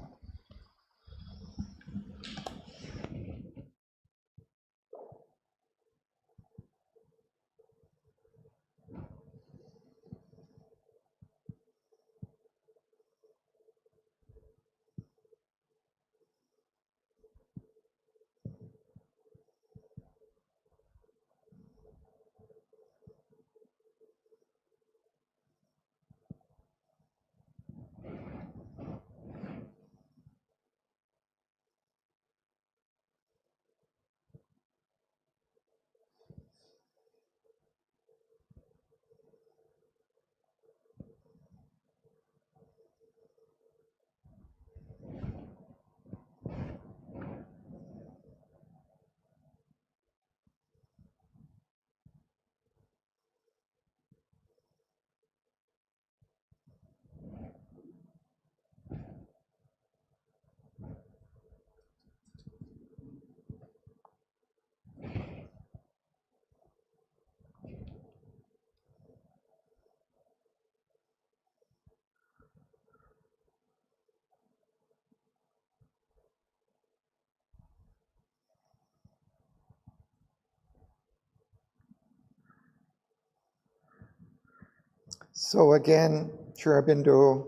So again, Sri Aurobindo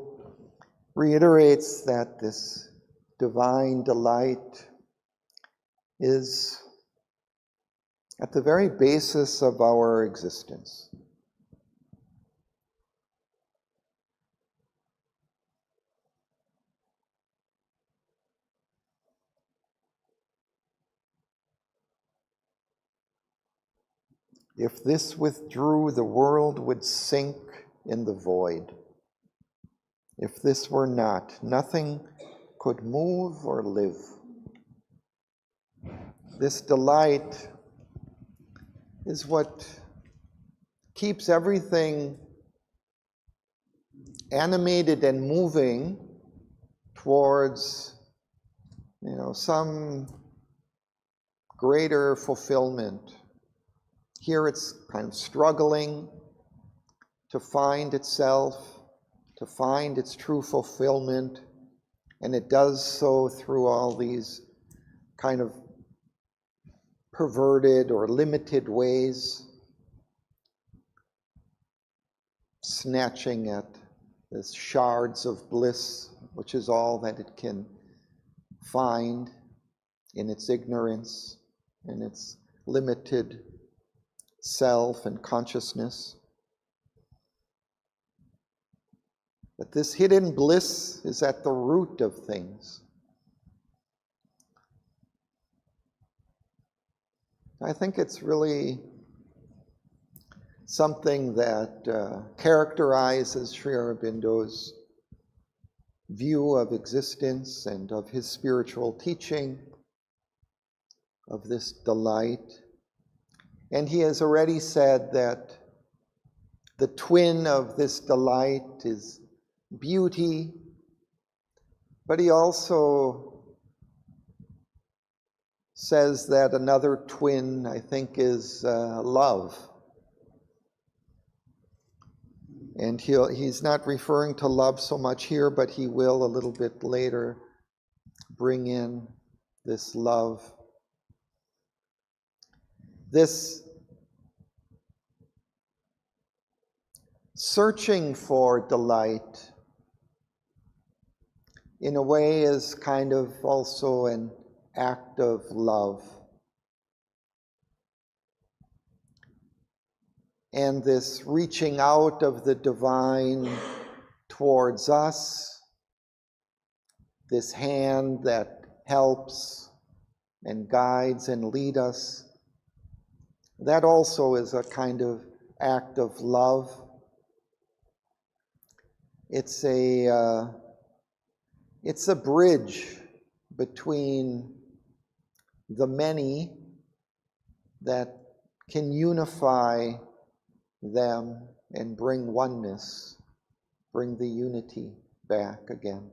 reiterates that this divine delight is at the very basis of our existence. If this withdrew, the world would sink in the void. If this were not, nothing could move or live. This delight is what keeps everything animated and moving towards, some greater fulfillment. Here it's kind of struggling to find itself, to find its true fulfillment, and it does so through all these kind of perverted or limited ways, snatching at the shards of bliss, which is all that it can find in its ignorance, in its limited self and consciousness. But this hidden bliss is at the root of things. I think it's really something that characterizes Sri Aurobindo's view of existence and of his spiritual teaching, of this delight. And he has already said that the twin of this delight is beauty, but he also says that another twin, I think, is love. And he's not referring to love so much here, but he will a little bit later bring in this love. This searching for delight, in a way, is kind of also an act of love. And this reaching out of the divine towards us, this hand that helps and guides and leads us, that also is a kind of act of love. It's a bridge between the many that can unify them and bring oneness, bring the unity back again.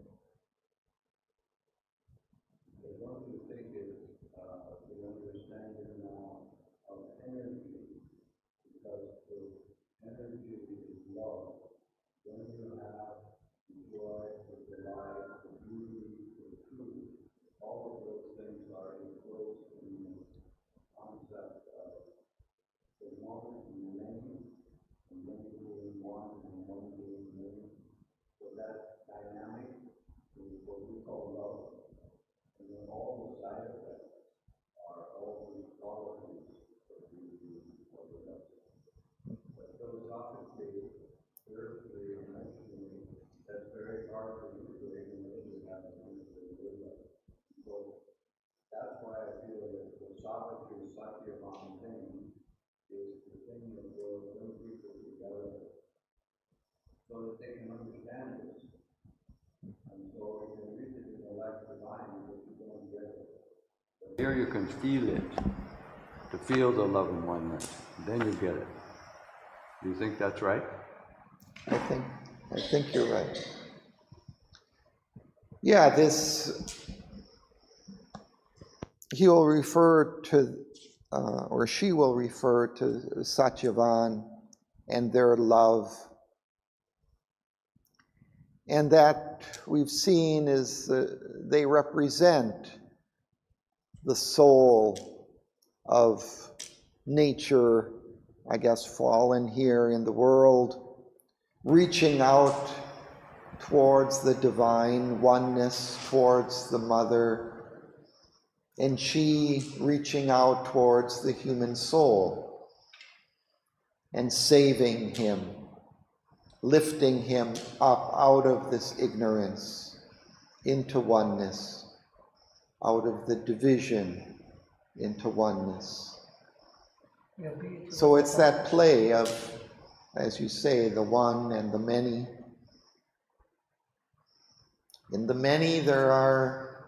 Here you can feel it, to feel the love and oneness. Then you get it. Do you think that's right? I think you're right. Yeah, he will refer to, or she will refer to Satyavan and their love. And that we've seen is they represent the soul of nature, I guess, fallen here in the world, reaching out towards the divine oneness, towards the mother, and she reaching out towards the human soul and saving him, lifting him up out of this ignorance into oneness, out of the division into oneness. So it's that play of, as you say, the one and the many. In the many, there are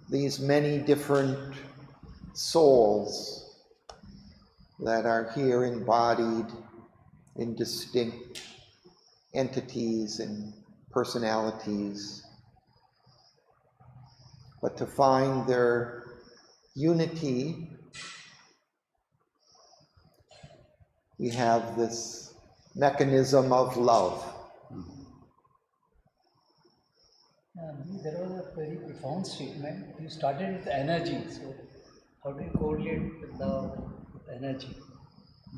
these many different souls that are here embodied in distinct entities and personalities. But to find their unity, we have this mechanism of love. There was a very profound statement. You started with energy, so how do you correlate with love, energy?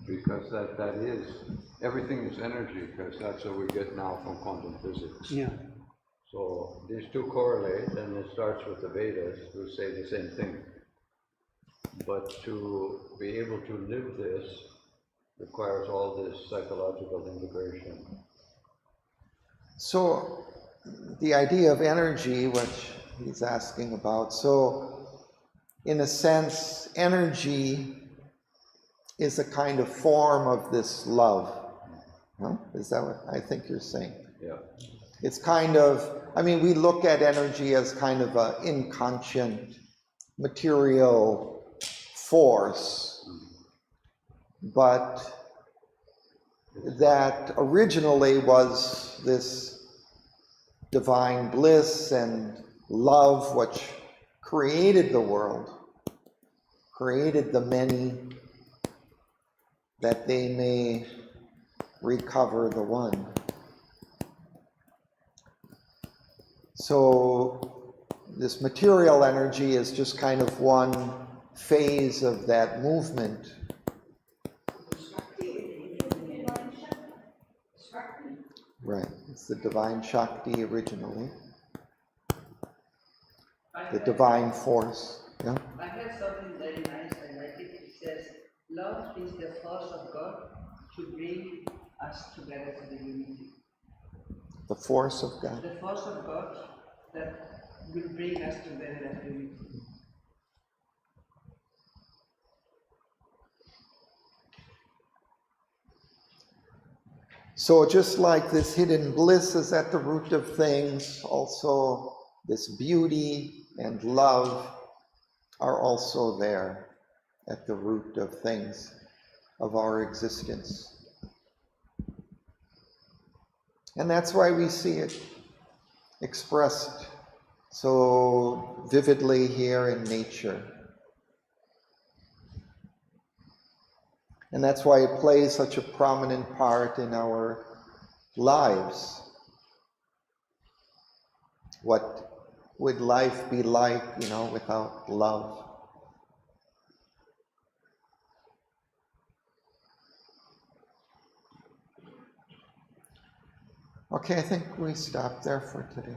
Because that is, everything is energy, because that's what we get now from quantum physics. Yeah. So these two correlate, and it starts with the Vedas, who say the same thing. But to be able to live this requires all this psychological integration. So the idea of energy, which he's asking about, so in a sense, energy is a kind of form of this love. No? Is that what I think you're saying? Yeah. It's kind of, I mean, we look at energy as kind of an inconscient, material force, but that originally was this divine bliss and love which created the world, created the many, that they may recover the one. So this material energy is just kind of one phase of that movement. Right, it's the divine Shakti originally. The divine force. Yeah? I heard something very nice, I like it. It says, love is the force of God to bring us together to the unity. The force of God. The force of God that will bring us together as unity. So just like this hidden bliss is at the root of things, also this beauty and love are also there at the root of things, of our existence. And that's why we see it expressed so vividly here in nature. And that's why it plays such a prominent part in our lives. What would life be like, without love? Okay, I think we stop there for today.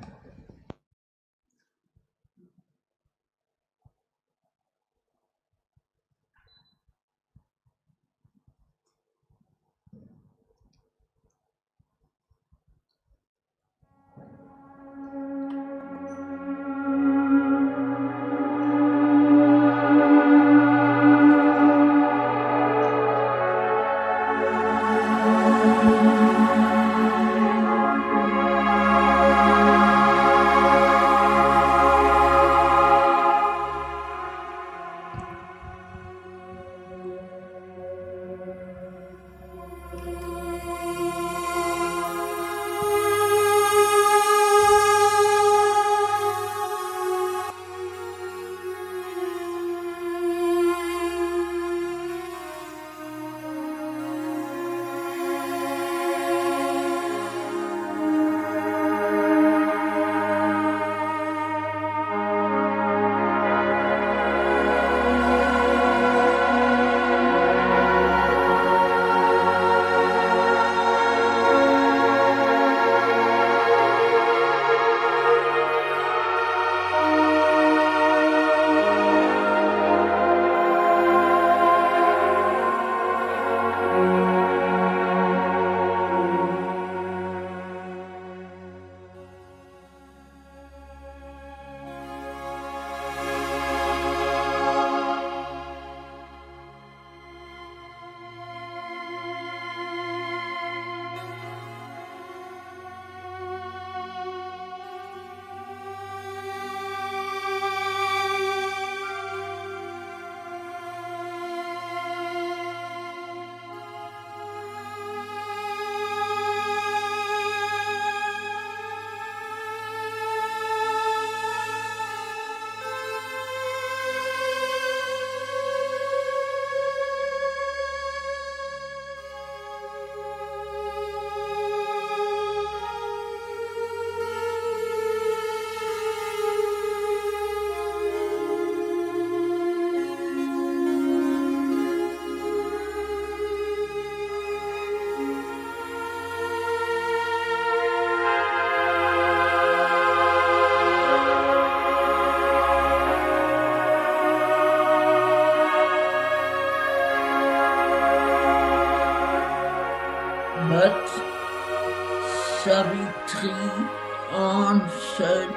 Savitri answered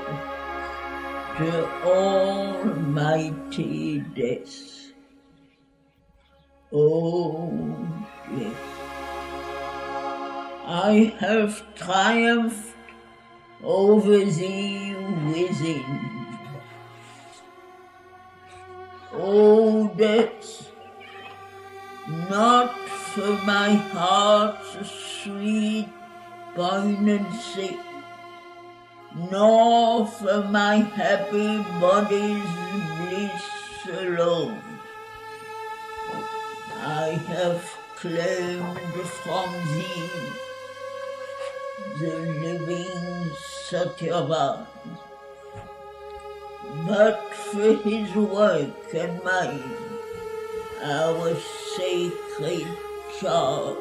the almighty death. Oh, death, I have triumphed over thee within. Oh, death, not for my heart's sweet poignancy, nor for my happy body's bliss alone. I have claimed from thee the living Satyavan, but for his work and mine, our sacred charge.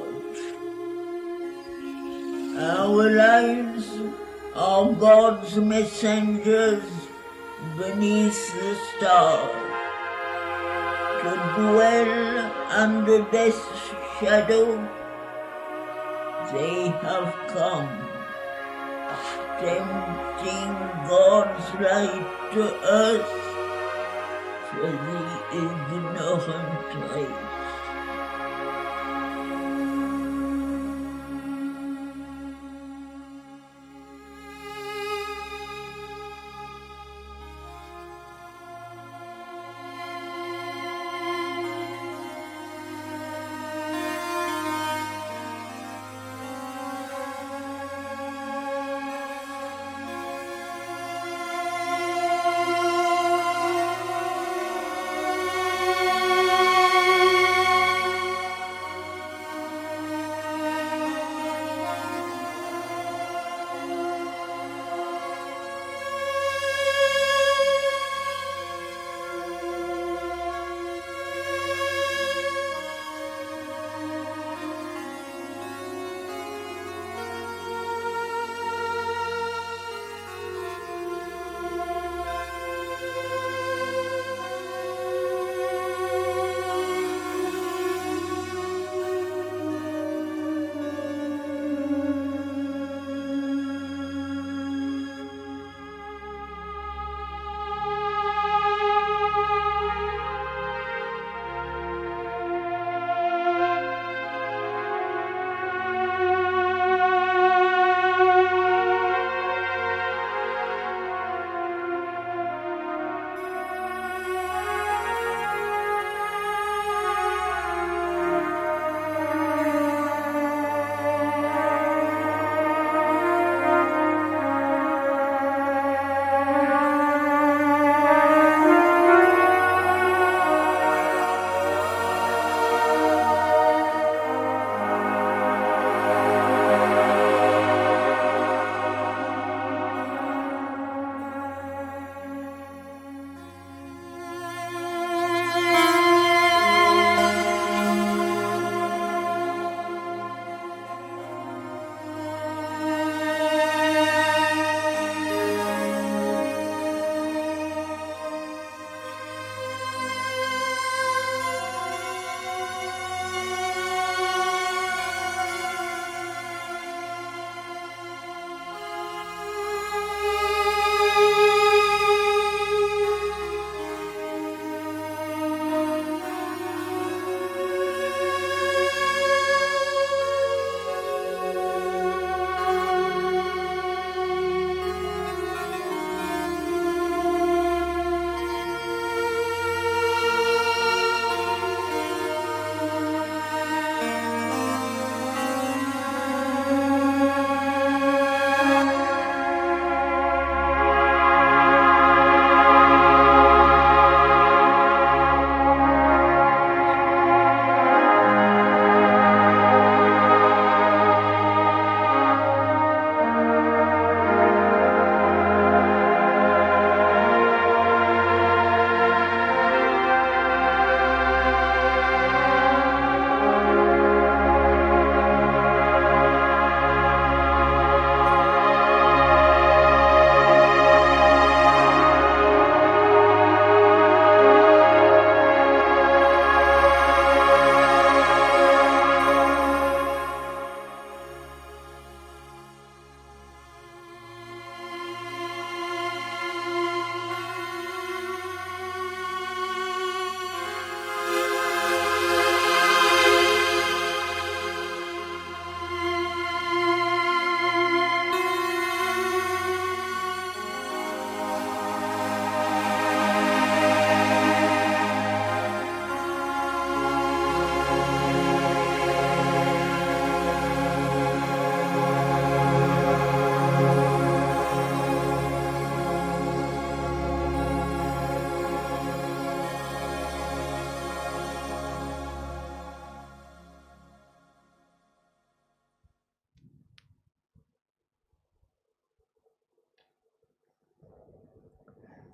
Our lives are God's messengers beneath the stars, to dwell under death's shadow. They have come, tempting God's light to earth for the ignorant race.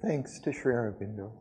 Thanks to Sri Aurobindo.